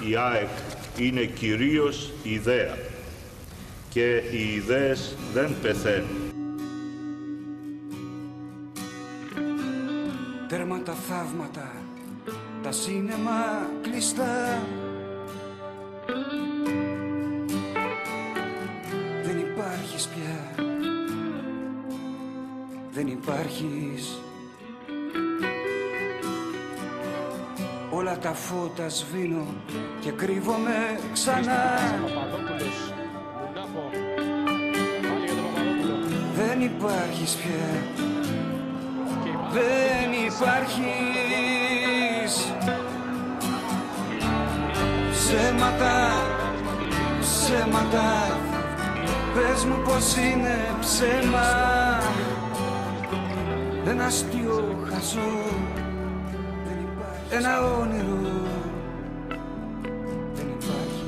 η ΑΕΚ είναι κυρίως ιδέα και οι ιδέες δεν πεθαίνουν. Τέρμα τα θαύματα, τα σίνεμα κλειστά. Δεν υπάρχεις πια, δεν υπάρχεις. Όλα τα φώτα σβήνω και κρύβομαι ξανά. Δεν υπάρχεις πια, δεν υπάρχεις. Ψέματα, ψέματα, πες μου πως είναι ψέμα. Ένα αστείο χαζό, ένα όνειρο, δεν υπάρχει.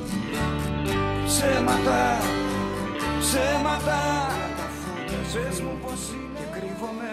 Ψέματα, ψέματα, πες μου πως είναι και κρύβομαι.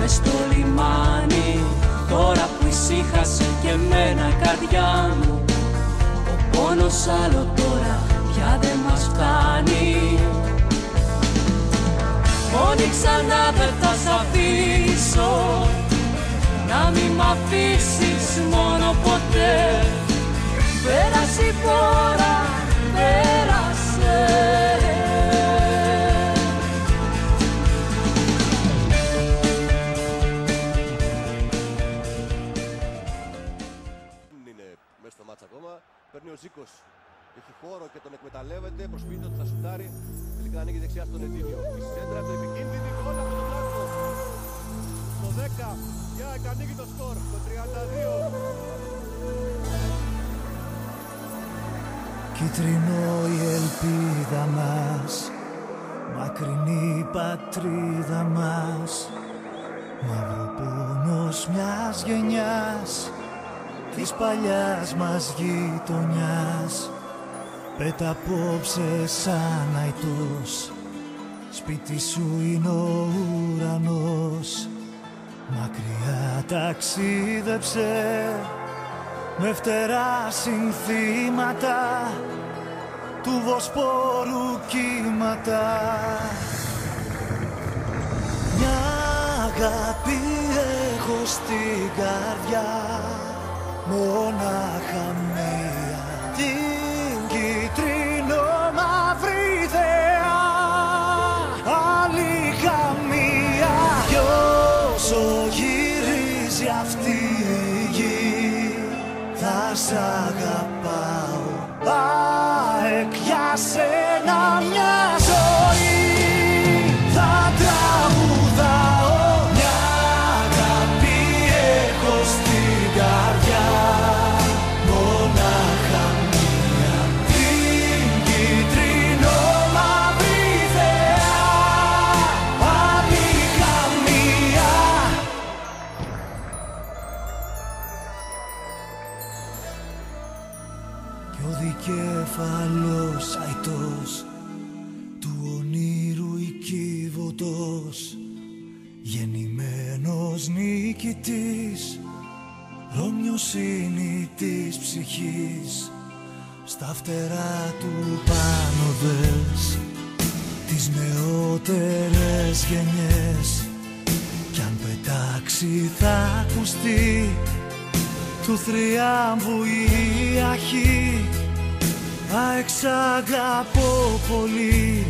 μες στο λιμάνι. Τώρα που ησύχασε και εμένα η καρδιά μου, ο πόνος άλλο τώρα πια δεν μας φτάνει. Μόνη ξανά δεν θα σ' αφήσω, να μη μ' αφήσεις μόνο ποτέ. Πέρασε η φορά, πέρασε. Είναι μέσα στο μάτς ακόμα. Παίρνει ο Ζήκος, έχει χώρο και τον εκμεταλλεύεται. Προσποιείται ότι θα σουτάρει. Τελικά ανοίγει δεξιά στον Εντίνιο. Η σέντρα του επικίνδυνη, γκολ από τον Λάκο. Στο 10, για ανοίγει το σκορ, το 32. Κίτρινο η ελπίδα μας, μακρινή η πατρίδα μας, μαύρο πόνος μιας γενιάς, της παλιάς μας γειτονιάς. Πέτα απόψε σαν αητός, σπίτι σου είναι ο ουρανός. Μακριά ταξίδεψε με φτερά συνθήματα του Βοσπόρου κύματα. Μια αγάπη έχω στην καρδιά, μονάχα μία, την κίτρινο μαύρη θεά. Άλλη καμία, κι όσο γυρίζει αυτή η γη, θα σ' αγαπάω, ΑΕΚ, για σένα μια ζωή. Θα τραγουδάω, μια αγάπη έχω στην καρδιά, μονάχα μία, την κίτρινο μαύρη θεά. Άλλη καμία. Κι ο δικέφαλος αητός, του ονείρου οικίβωτος, γεννημένος νικητής, Ρωμιοσύνη της ψυχής. Στα φτερά του πάνω δες τις νεότερες γενιές, κι αν πετάξει θα ακουστεί του θριάμβου η αρχή. ΑΕΚ, σ' αγαπώ πολύ.